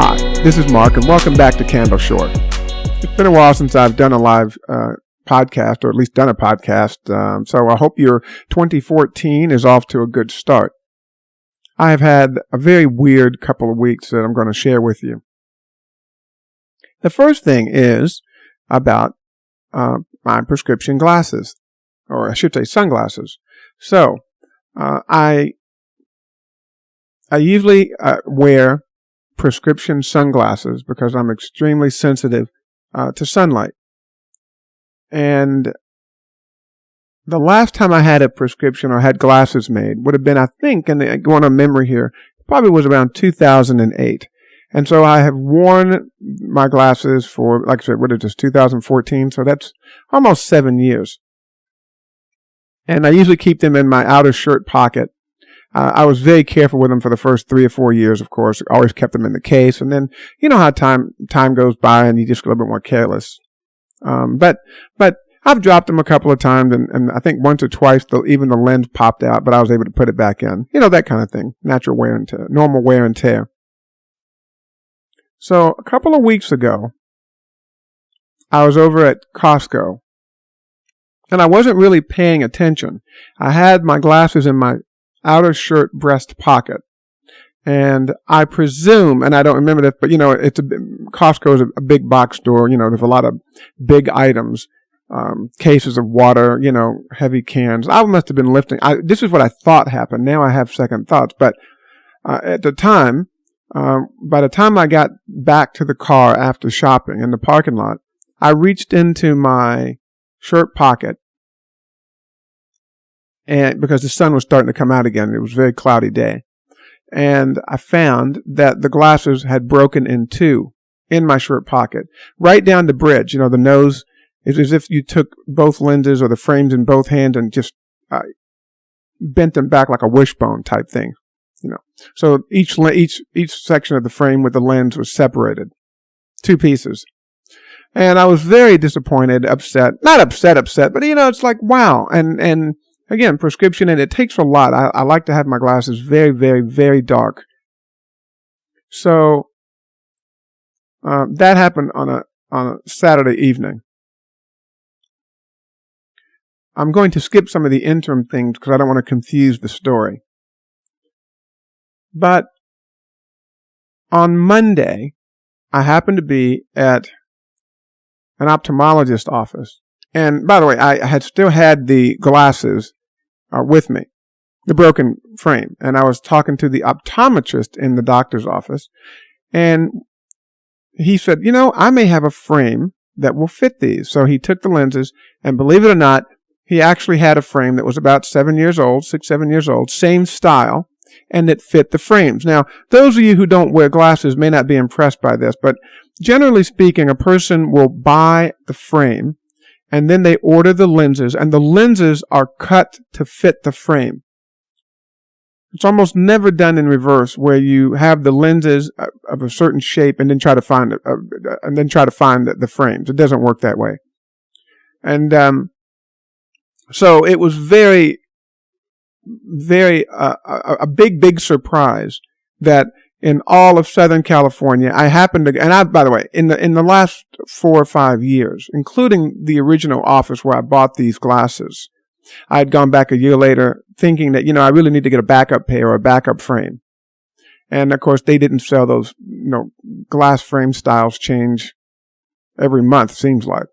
Hi, this is Mark, and welcome back to Candle Short. It's been a while since I've done a live podcast, or at least done a podcast, so I hope your 2014 is off to a good start. I have had a very weird couple of weeks that I'm going to share with you. The first thing is about my prescription glasses, or I should say sunglasses. So, I usually wear prescription sunglasses because I'm extremely sensitive to sunlight. And the last time I had a prescription or had glasses made would have been, I think, and going on memory here, probably was around 2008. And so I have worn my glasses for, like I said, what is this, 2014? So that's almost 7 years. And I usually keep them in my outer shirt pocket. I was very careful with them for the first 3 or 4 years, of course. I always kept them in the case. And then, you know how time goes by and you just get a little bit more careless. But I've dropped them a couple of times, and I think once or twice, even the lens popped out, but I was able to put it back in. You know, that kind of thing. Natural wear and tear, normal wear and tear. So a couple of weeks ago, I was over at Costco, and I wasn't really paying attention. I had my glasses in my outer shirt breast pocket. And I presume, and I don't remember this, but you know, Costco is a big box store. You know, there's a lot of big items, cases of water, you know, heavy cans. I must have been lifting. This is what I thought happened. Now I have second thoughts. But at the time, by the time I got back to the car after shopping in the parking lot, I reached into my shirt pocket. And because the sun was starting to come out again, it was a very cloudy day. And I found that the glasses had broken in two in my shirt pocket, right down the bridge. You know, the nose is as if you took both lenses or the frames in both hands and just bent them back like a wishbone type thing. You know, so each section of the frame with the lens was separated, two pieces. And I was very disappointed, upset, not upset, but you know, it's like, wow. And again, prescription, and it takes a lot. I like to have my glasses very, very, very dark. So that happened on a Saturday evening. I'm going to skip some of the interim things because I don't want to confuse the story. But on Monday, I happened to be at an ophthalmologist's office. And by the way, I had still had the glasses with me, the broken frame. And I was talking to the optometrist in the doctor's office. And he said, you know, I may have a frame that will fit these. So he took the lenses, and believe it or not, he actually had a frame that was about 7 years old, 7 years old, same style, and that fit the frames. Now, those of you who don't wear glasses may not be impressed by this, but generally speaking, a person will buy the frame, and then they order the lenses, and the lenses are cut to fit the frame. It's almost never done in reverse, where you have the lenses of a certain shape and then try to find the frames. It doesn't work that way. And so it was very, very a big surprise that in all of Southern California, I happened to, and I, by the way, in the last 4 or 5 years, including the original office where I bought these glasses, I had gone back a year later thinking that, you know, I really need to get a backup pair or a backup frame. And of course, they didn't sell those, you know, glass frame styles change every month, seems like.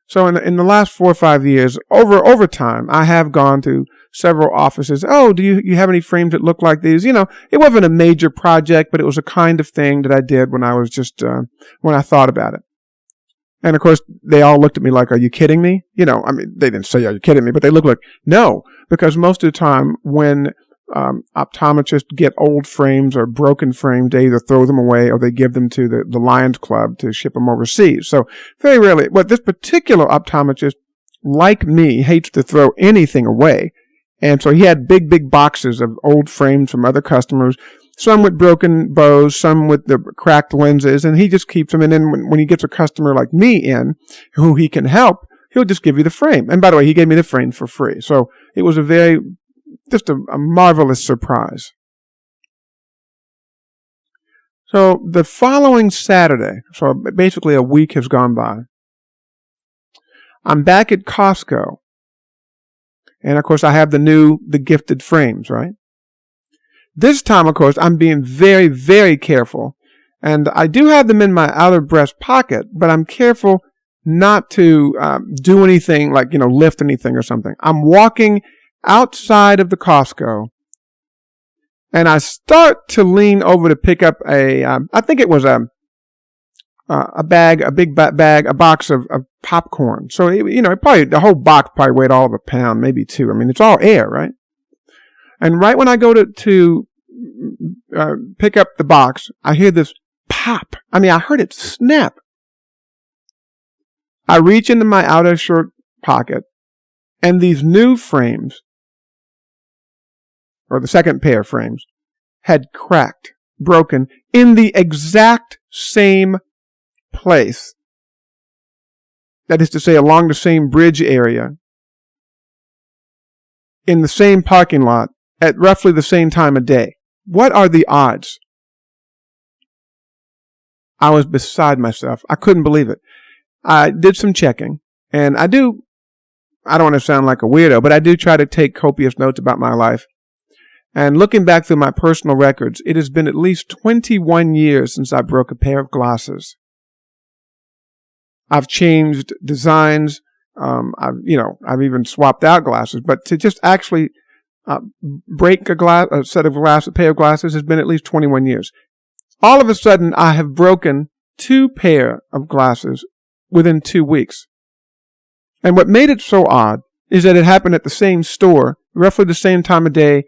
So in the last 4 or 5 years, over time, I have gone to several offices. Oh, do you have any frames that look like these? You know, it wasn't a major project, but it was a kind of thing that I did when I was just, when I thought about it. And of course, they all looked at me like, are you kidding me? You know, I mean, they didn't say, are you kidding me? But they looked like, no, because most of the time when optometrists get old frames or broken frames, they either throw them away or they give them to the Lions Club to ship them overseas. So very rarely, but this particular optometrist, like me, hates to throw anything away. And so he had big boxes of old frames from other customers, some with broken bows, some with the cracked lenses, and he just keeps them. And then when he gets a customer like me in, who he can help, he'll just give you the frame. And by the way, he gave me the frame for free. So it was just a marvelous surprise. So the following Saturday, so basically a week has gone by, I'm back at Costco. And of course I have the gifted frames, right? This time, of course, I'm being very, very careful. And I do have them in my outer breast pocket, but I'm careful not to do anything like, lift anything or something. I'm walking outside of the Costco, and I start to lean over to pick up I think it was a bag, a big bag, a box of popcorn. So, the whole box probably weighed all of a pound, maybe two. I mean, it's all air, right? And right when I go to pick up the box, I hear this pop. I mean, I heard it snap. I reach into my outer shirt pocket, and these new frames, or the second pair of frames, had cracked, broken, in the exact same place. That is to say, along the same bridge area, in the same parking lot, at roughly the same time of day. What are the odds? I was beside myself. I couldn't believe it. I did some checking, and I don't want to sound like a weirdo, but I do try to take copious notes about my life. And looking back through my personal records, it has been at least 21 years since I broke a pair of glasses. I've changed designs. I've even swapped out glasses, but to just actually break a pair of glasses has been at least 21 years. All of a sudden, I have broken 2 pair of glasses within 2 weeks. And what made it so odd is that it happened at the same store, roughly the same time of day.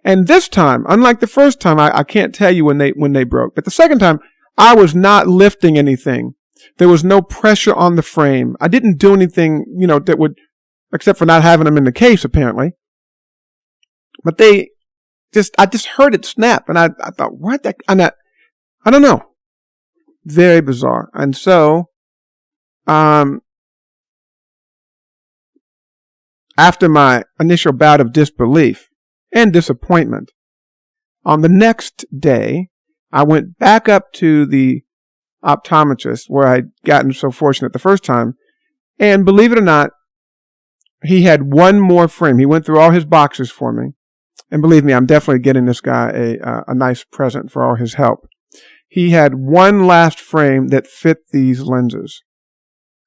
And this time, unlike the first time, I can't tell you when they broke. But the second time, I was not lifting anything. There was no pressure on the frame. I didn't do anything, that would, except for not having them in the case, apparently. But I just heard it snap, and I thought, what? I don't know. Very bizarre. And so, after my initial bout of disbelief and disappointment, on the next day, I went back up to the optometrist where I'd gotten so fortunate the first time, and believe it or not, he had one more frame. He went through all his boxes for me, and believe me, I'm definitely getting this guy a nice present for all his help. He had one last frame that fit these lenses.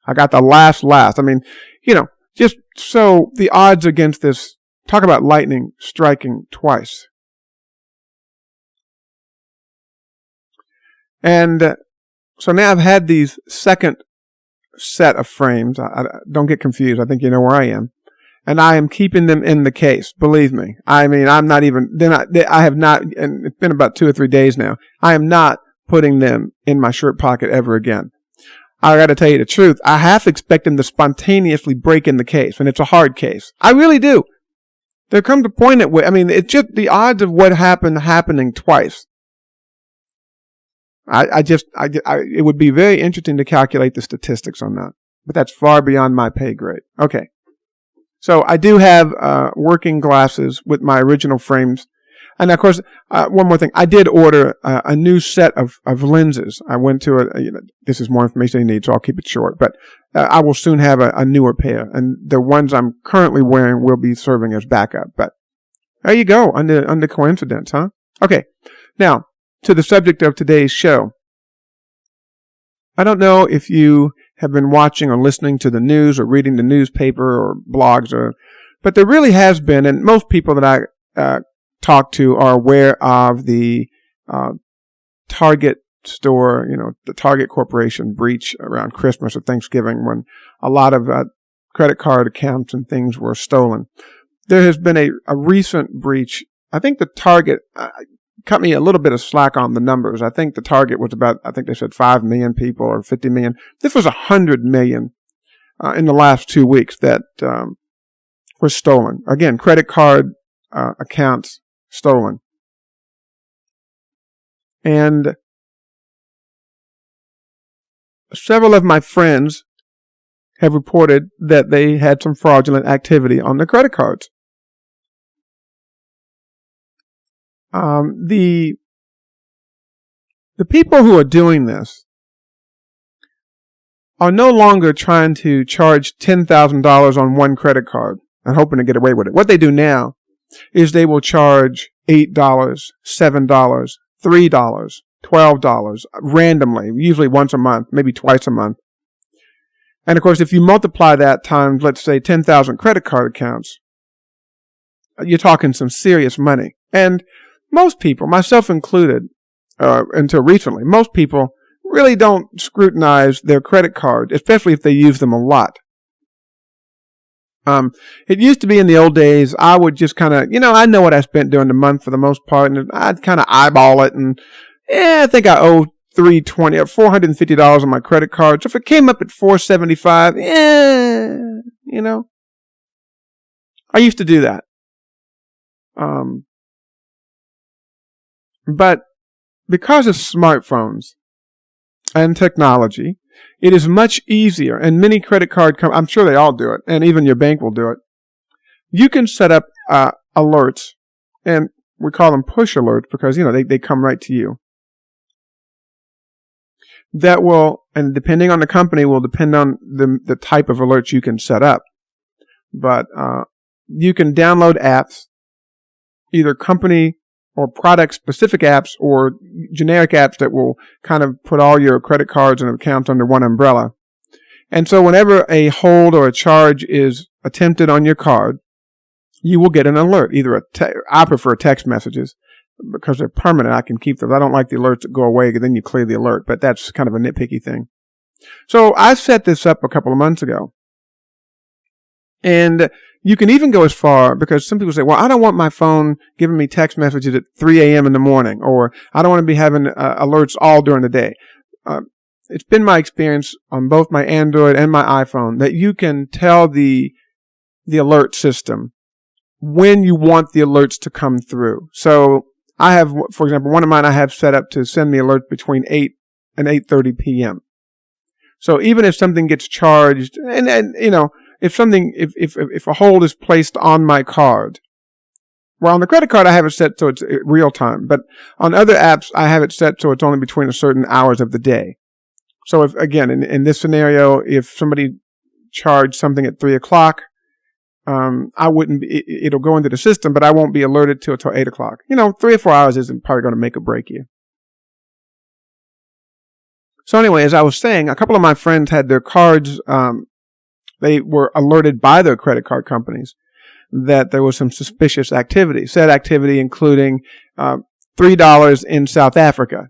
I got the last. I mean, just so the odds against this, talk about lightning striking twice. And so now I've had these second set of frames. I don't get confused. I think you know where I am. And I am keeping them in the case. Believe me. I mean, I have not, and it's been about 2 or 3 days now. I am not putting them in my shirt pocket ever again. I got to tell you the truth. I half expect them to spontaneously break in the case, and it's a hard case. I really do. There comes a point at which, it's just the odds of what happening twice. It would be very interesting to calculate the statistics on that, but that's far beyond my pay grade. Okay. So I do have working glasses with my original frames. And of course, one more thing. I did order a new set of lenses. I went to this is more information you need, so I'll keep it short. But I will soon have a newer pair. And the ones I'm currently wearing will be serving as backup. But there you go, under coincidence, huh? Okay. Now, to the subject of today's show. I don't know if you have been watching or listening to the news or reading the newspaper or blogs, but there really has been, and most people that I talk to are aware of the Target store, the Target Corporation breach around Christmas or Thanksgiving when a lot of credit card accounts and things were stolen. There has been a recent breach. I think the Target cut me a little bit of slack on the numbers. I think the target was I think they said 5 million people or 50 million. This was 100 million in the last 2 weeks that were stolen. Again, credit card accounts stolen. And several of my friends have reported that they had some fraudulent activity on their credit cards. The The people who are doing this are no longer trying to charge $10,000 on one credit card and hoping to get away with it. What they do now is they will charge $8, $7, $3, $12 randomly, usually once a month, maybe twice a month. And of course, if you multiply that times, let's say, 10,000 credit card accounts, you're talking some serious money. And most people, myself included, until recently, most people really don't scrutinize their credit card, especially if they use them a lot. It used to be in the old days, I would just kind of, I know what I spent during the month for the most part, and I'd kind of eyeball it, and I think I owe $320 or $450 on my credit card. So if it came up at $475, I used to do that. But because of smartphones and technology, it is much easier, and many credit card companies, I'm sure they all do it, and even your bank will do it. You can set up alerts, and we call them push alerts because, they come right to you. That will, and depending on the company, will depend on the type of alerts you can set up. But you can download apps, either company or product-specific apps or generic apps that will kind of put all your credit cards and accounts under one umbrella. And so whenever a hold or a charge is attempted on your card, you will get an alert. I prefer text messages because they're permanent. I can keep them. I don't like the alerts that go away, then you clear the alert, but that's kind of a nitpicky thing. So I set this up a couple of months ago. And you can even go as far, because some people say, well, I don't want my phone giving me text messages at 3 a.m. in the morning, or I don't want to be having alerts all during the day. It's been my experience on both my Android and my iPhone that you can tell the alert system when you want the alerts to come through. So I have, for example, one of mine I have set up to send me alerts between 8 and 8:30 p.m. So even if something gets charged, and if a hold is placed on my card, well, on the credit card I have it set so it's real time, but on other apps I have it set so it's only between a certain hours of the day. So if, again, in this scenario, if somebody charged something at 3 o'clock, I wouldn't be, it'll go into the system, but I won't be alerted till 8 o'clock. 3 or 4 hours isn't probably going to make or break you. So anyway, as I was saying, a couple of my friends had their cards, they were alerted by their credit card companies that there was some suspicious activity. Said activity including $3 in South Africa.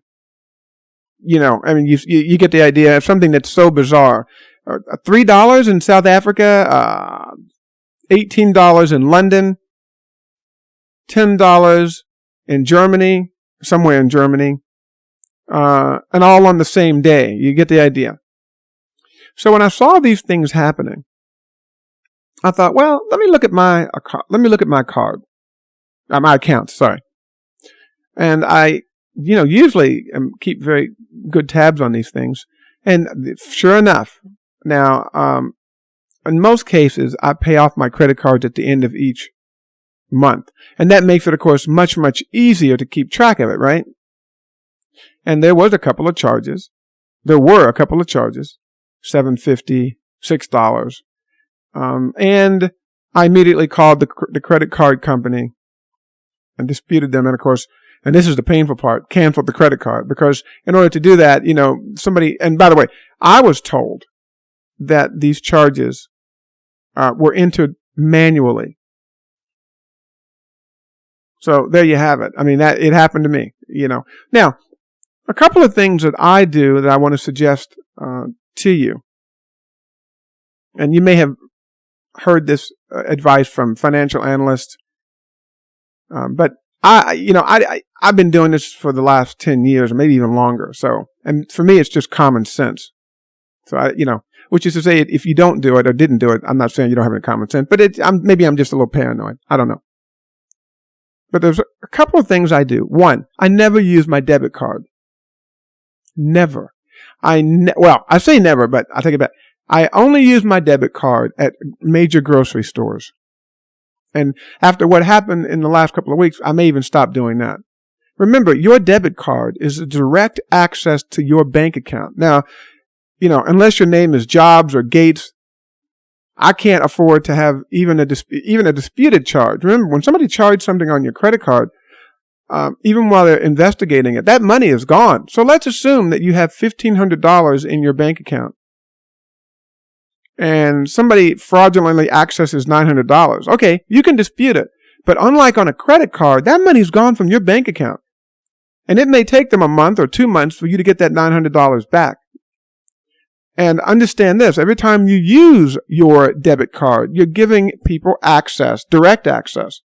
You get the idea of something that's so bizarre. $3 in South Africa, $18 in London, $10 in Germany, somewhere in Germany, and all on the same day. You get the idea. So when I saw these things happening, I thought, well, let me look at my card, my account. Sorry, and I, usually keep very good tabs on these things. And sure enough, now, in most cases, I pay off my credit cards at the end of each month, and that makes it, of course, much, much easier to keep track of it, right? And there were a couple of charges, $7.50, $6. And I immediately called the credit card company and disputed them. And of course, and this is the painful part, canceled the credit card, because in order to do that, somebody, and by the way, I was told that these charges were entered manually. So there you have it. I mean, it happened to me, Now, a couple of things that I do that I want to suggest to you. And you may have heard this advice from financial analysts, but I've been doing this for the last 10 years, or maybe even longer. So, and for me, it's just common sense. So which is to say, if you don't do it or didn't do it, I'm not saying you don't have any common sense, but maybe I'm just a little paranoid. I don't know. But there's a couple of things I do. One, I never use my debit card. Never. I say never, but I take it back. I only use my debit card at major grocery stores. And after what happened in the last couple of weeks, I may even stop doing that. Remember, your debit card is a direct access to your bank account. Now, unless your name is Jobs or Gates, I can't afford to have even a disputed charge. Remember, when somebody charged something on your credit card, even while they're investigating it, that money is gone. So let's assume that you have $1,500 in your bank account, and somebody fraudulently accesses $900. Okay, you can dispute it. But unlike on a credit card, that money's gone from your bank account. And it may take them a month or 2 months for you to get that $900 back. And understand this, every time you use your debit card, you're giving people access, direct access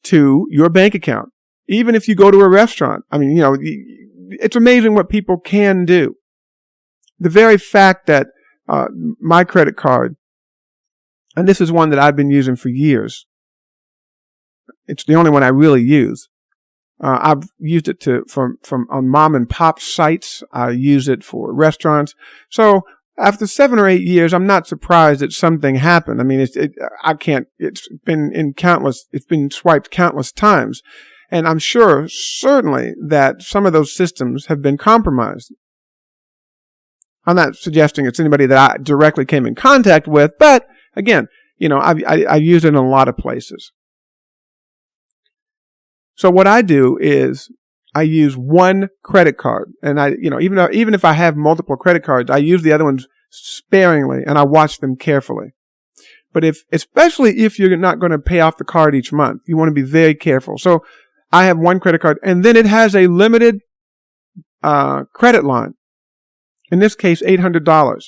to your bank account. Even if you go to a restaurant. I mean, it's amazing what people can do. The very fact that my credit card, and this is one that I've been using for years. It's the only one I really use. I've used it from on mom and pop sites. I use it for restaurants. So after 7 or 8 years, I'm not surprised that something happened. I mean, it's been swiped countless times. And I'm sure, certainly, that some of those systems have been compromised. I'm not suggesting it's anybody that I directly came in contact with, but again, I've used it in a lot of places. So what I do is I use one credit card, and even if I have multiple credit cards, I use the other ones sparingly and I watch them carefully. But especially if you're not going to pay off the card each month, you want to be very careful. So I have one credit card, and then it has a limited credit line. In this case, $800.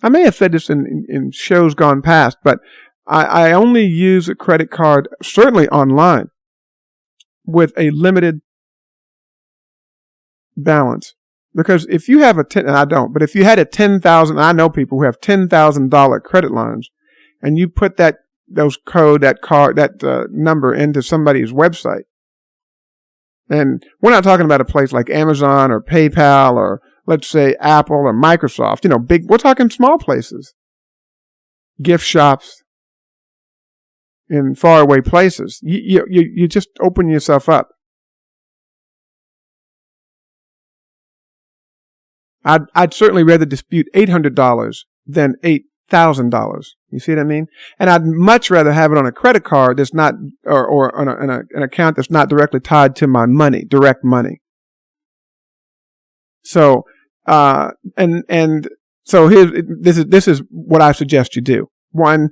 I may have said this in shows gone past, but I only use a credit card, certainly online, with a limited balance. Because if you have and I don't, but if you had a I know people who have $10,000 credit lines, and you put that number into somebody's website, and we're not talking about a place like Amazon or PayPal or let's say Apple or Microsoft, we're talking small places, gift shops in faraway places. You just open yourself up. I'd certainly rather dispute $800 than $8,000. You see what I mean? And I'd much rather have it on a credit card that's not, or on an account that's not directly tied to my money, direct money. So, so this is what I suggest you do. One,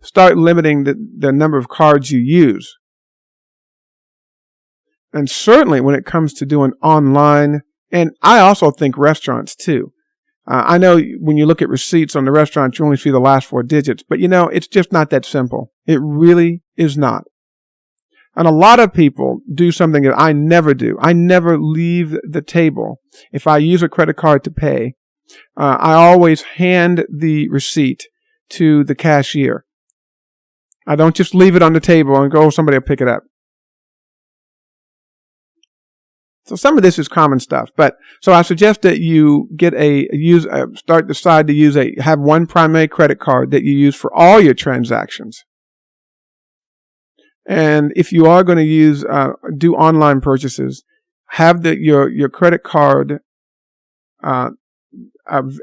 start limiting the number of cards you use. And certainly when it comes to doing online, and I also think restaurants too. I know when you look at receipts on the restaurant, you only see the last 4 digits, but it's just not that simple. It really is not. And a lot of people do something that I never do. I never leave the table. If I use a credit card to pay, I always hand the receipt to the cashier. I don't just leave it on the table and go, somebody will pick it up. So some of this is common stuff, so I suggest that you have one primary credit card that you use for all your transactions. And if you are going to do online purchases, have your credit card a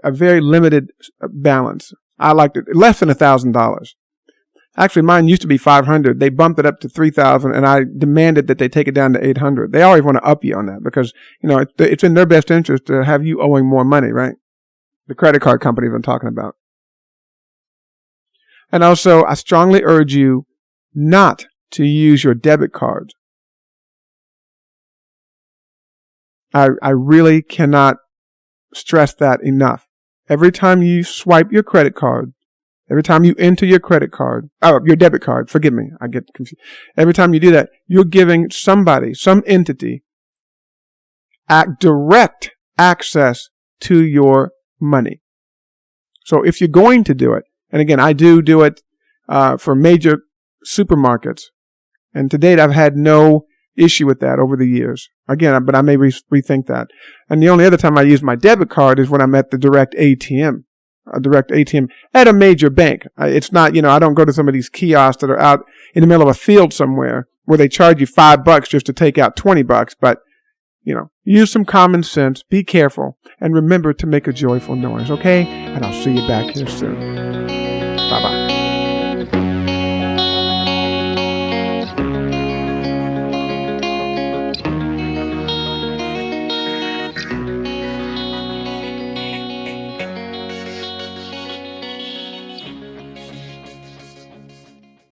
very limited balance. I liked it less than $1,000. Actually, mine used to be $500. They bumped it up to $3,000, and I demanded that they take it down to $800. They always want to up you on that because it's in their best interest to have you owing more money, right? The credit card companies I'm talking about. And also, I strongly urge you not to use your debit cards. I really cannot stress that enough. Every time you swipe your credit card, every time you enter your your debit card, forgive me, I get confused. Every time you do that, you're giving somebody, some entity, direct access to your money. So if you're going to do it, and again, I do it for major supermarkets, and to date I've had no issue with that over the years. Again, but I may rethink that. And the only other time I use my debit card is when I'm at the direct ATM. A direct ATM at a major bank. It's not, I don't go to some of these kiosks that are out in the middle of a field somewhere where they charge you $5 just to take out $20, but use some common sense, be careful, and remember to make a joyful noise, okay? And I'll see you back here soon.